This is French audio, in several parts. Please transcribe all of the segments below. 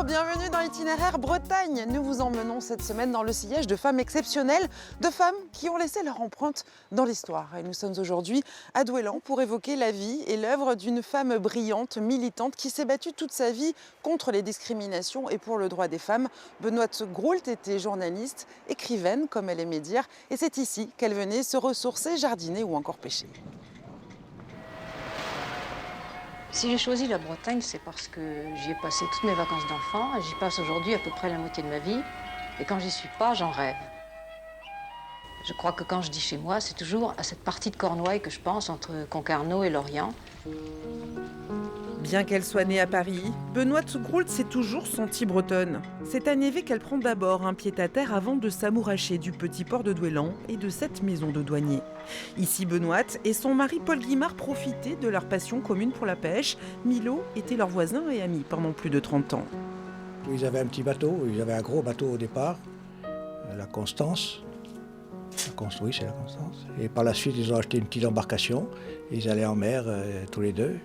bienvenue dans l'itinéraire Bretagne. Nous vous emmenons cette semaine dans le sillage de femmes exceptionnelles, de femmes qui ont laissé leur empreinte dans l'histoire. Et nous sommes aujourd'hui à Douélan pour évoquer la vie et l'œuvre d'une femme brillante, militante, qui s'est battue toute sa vie contre les discriminations et pour le droit des femmes. Benoîte Groult était journaliste, écrivaine, comme elle aimait dire, et c'est ici qu'elle venait se ressourcer, jardiner ou encore pêcher. Si j'ai choisi la Bretagne, c'est parce que j'y ai passé toutes mes vacances d'enfant. J'y passe aujourd'hui à peu près la moitié de ma vie. Et quand j'y suis pas, j'en rêve. Je crois que quand je dis chez moi, c'est toujours à cette partie de Cornouailles que je pense, entre Concarneau et Lorient. Bien qu'elle soit née à Paris, Benoîte Groult s'est toujours sentie bretonne. C'est à Névé qu'elle prend d'abord un pied-à-terre avant de s'amouracher du petit port de Douélan et de cette maison de douanier. Ici, Benoîte et son mari Paul Guimard profitaient de leur passion commune pour la pêche. Milo était leur voisin et ami pendant plus de 30 ans. Ils avaient un petit bateau, ils avaient un gros bateau au départ, la Constance. Oui, c'est la Constance. Et par la suite, ils ont acheté une petite embarcation. Ils allaient en mer tous les deux.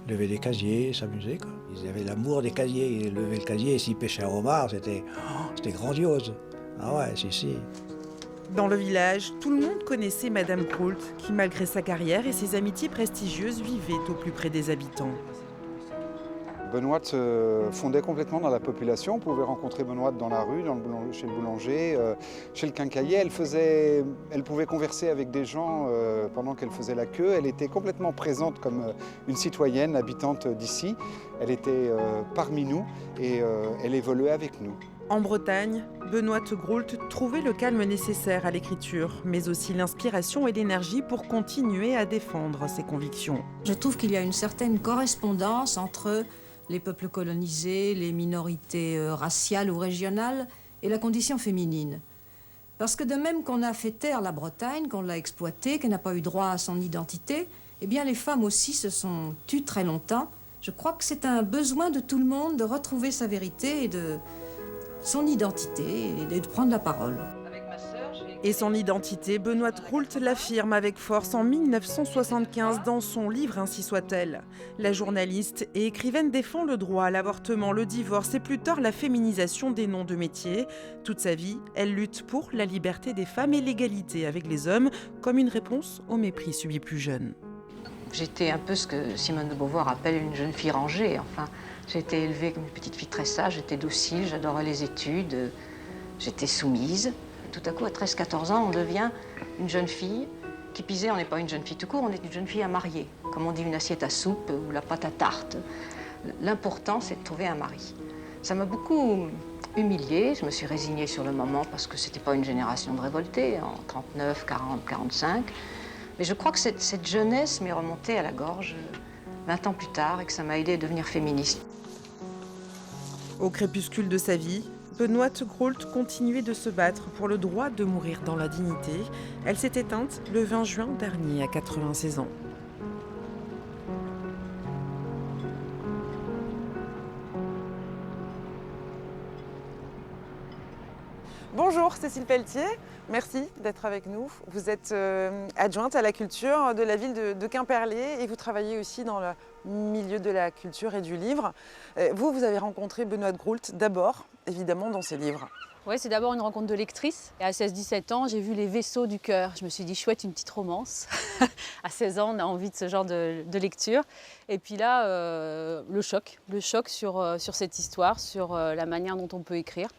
Lever des casiers, s'amuser, quoi. Ils avaient l'amour des casiers, ils levaient le casier et s'ils pêchaient un homard, c'était grandiose. Ah ouais, si. Dans le village, tout le monde connaissait Madame Groult, qui malgré sa carrière et ses amitiés prestigieuses vivait au plus près des habitants. Benoîte se fondait complètement dans la population. On pouvait rencontrer Benoîte dans la rue, chez le boulanger, chez le quincaillier. Elle pouvait converser avec des gens pendant qu'elle faisait la queue. Elle était complètement présente comme une citoyenne habitante d'ici. Elle était parmi nous et elle évoluait avec nous. En Bretagne, Benoîte Groult trouvait le calme nécessaire à l'écriture, mais aussi l'inspiration et l'énergie pour continuer à défendre ses convictions. Je trouve qu'il y a une certaine correspondance entre les peuples colonisés, les minorités raciales ou régionales et la condition féminine. Parce que de même qu'on a fait taire la Bretagne, qu'on l'a exploitée, qu'elle n'a pas eu droit à son identité, eh bien les femmes aussi se sont tues très longtemps. Je crois que c'est un besoin de tout le monde de retrouver sa vérité et de son identité et de prendre la parole. Et son identité, Benoîte Groult l'affirme avec force en 1975 dans son livre Ainsi soit-elle. La journaliste et écrivaine défend le droit à l'avortement, le divorce et plus tard la féminisation des noms de métiers. Toute sa vie, elle lutte pour la liberté des femmes et l'égalité avec les hommes, comme une réponse au mépris subi plus jeune. J'étais un peu ce que Simone de Beauvoir appelle une jeune fille rangée. Enfin, j'ai été élevée comme une petite fille très sage, j'étais docile, j'adorais les études, j'étais soumise. Tout à coup, à 13-14 ans, on devient une jeune fille. Qui pisait, on n'est pas une jeune fille tout court, on est une jeune fille à marier. Comme on dit, une assiette à soupe ou la pâte à tarte. L'important, c'est de trouver un mari. Ça m'a beaucoup humiliée, je me suis résignée sur le moment parce que c'était pas une génération de révoltés, en 39, 40, 45. Mais je crois que cette jeunesse m'est remontée à la gorge 20 ans plus tard et que ça m'a aidée à devenir féministe. Au crépuscule de sa vie, Benoîte Groult continuait de se battre pour le droit de mourir dans la dignité. Elle s'est éteinte le 20 juin dernier à 96 ans. Bonjour Cécile Pelletier, merci d'être avec nous. Vous êtes adjointe à la culture de la ville de Quimperlé et vous travaillez aussi dans le milieu de la culture et du livre. Vous avez rencontré Benoîte Groult d'abord, évidemment, dans ses livres. Oui, c'est d'abord une rencontre de lectrice. Et à 16-17 ans, j'ai vu Les Vaisseaux du cœur. Je me suis dit, chouette, une petite romance. À 16 ans, on a envie de ce genre de lecture. Et puis là, le choc sur cette histoire, sur la manière dont on peut écrire.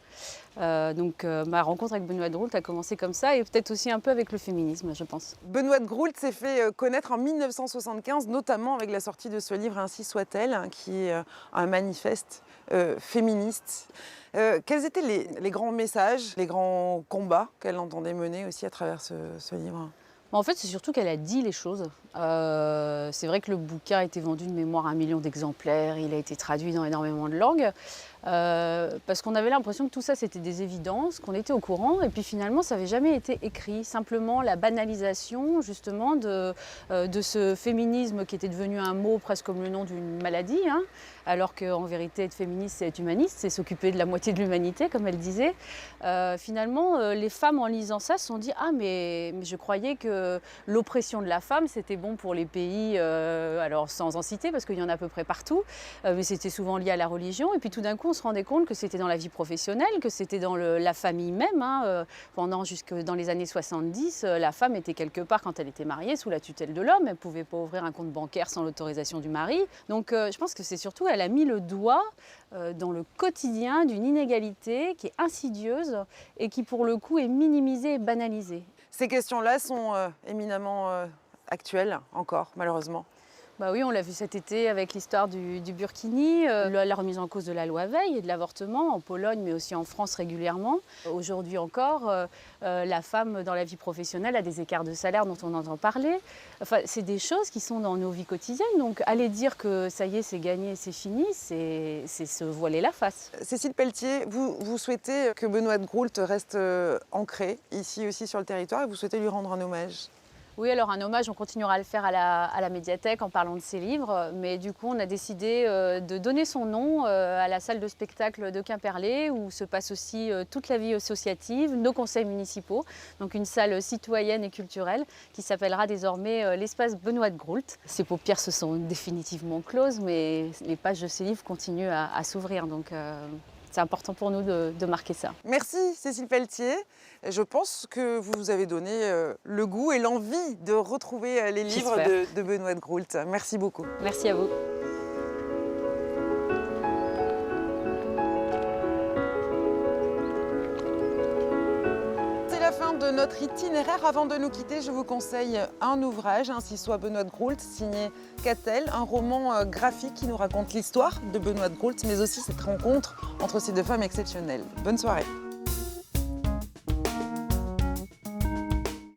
Donc ma rencontre avec Benoîte Groult a commencé comme ça et peut-être aussi un peu avec le féminisme, je pense. Benoîte Groult s'est fait connaître en 1975, notamment avec la sortie de ce livre Ainsi soit-elle, qui est un manifeste féministe. Quels étaient les grands messages, les grands combats qu'elle entendait mener aussi à travers ce livre ? En fait, c'est surtout qu'elle a dit les choses. C'est vrai que le bouquin a été vendu de mémoire à 1 million d'exemplaires, il a été traduit dans énormément de langues, parce qu'on avait l'impression que tout ça c'était des évidences, qu'on était au courant, et puis finalement ça n'avait jamais été écrit. Simplement la banalisation justement de ce féminisme qui était devenu un mot presque comme le nom d'une maladie, hein, alors qu'en vérité être féministe c'est être humaniste, c'est s'occuper de la moitié de l'humanité comme elle disait. Finalement les femmes en lisant ça se sont dit « Ah mais je croyais que l'oppression de la femme c'était bon pour les pays, alors sans en citer parce qu'il y en a à peu près partout, mais c'était souvent lié à la religion. Et puis tout d'un coup coup, on se rendait compte que c'était dans la vie professionnelle, que c'était dans la famille même. Pendant jusque dans les années 70, la femme était quelque part, quand elle était mariée, sous la tutelle de l'homme. Elle ne pouvait pas ouvrir un compte bancaire sans l'autorisation du mari. Donc je pense que c'est surtout, elle a mis le doigt dans le quotidien d'une inégalité qui est insidieuse et qui, pour le coup, est minimisée et banalisée. Ces questions-là sont éminemment actuelles encore, malheureusement. Bah oui, on l'a vu cet été avec l'histoire du burkini, la remise en cause de la loi Veil et de l'avortement en Pologne, mais aussi en France régulièrement. Aujourd'hui encore, la femme dans la vie professionnelle a des écarts de salaire dont on entend parler. Enfin, c'est des choses qui sont dans nos vies quotidiennes. Donc, aller dire que ça y est, c'est gagné, c'est fini, c'est se voiler la face. Cécile Pelletier, vous souhaitez que Benoît de Groult reste ancré ici aussi sur le territoire et vous souhaitez lui rendre un hommage? Oui, alors un hommage, on continuera à le faire à la médiathèque en parlant de ses livres, mais du coup on a décidé de donner son nom à la salle de spectacle de Quimperlé où se passe aussi toute la vie associative, nos conseils municipaux, donc une salle citoyenne et culturelle qui s'appellera désormais l'espace Benoît de Groult. Ses paupières se sont définitivement closes, mais les pages de ses livres continuent à s'ouvrir, donc c'est important pour nous de marquer ça. Merci Cécile Pelletier. Je pense que vous vous avez donné le goût et l'envie de retrouver les livres de Benoît de Groult. Merci beaucoup. Merci à vous. C'est la fin de notre itinéraire. Avant de nous quitter, je vous conseille un ouvrage, Ainsi soit Benoît de Groult, signé Catel, un roman graphique qui nous raconte l'histoire de Benoît de Groult, mais aussi cette rencontre entre ces deux femmes exceptionnelles. Bonne soirée.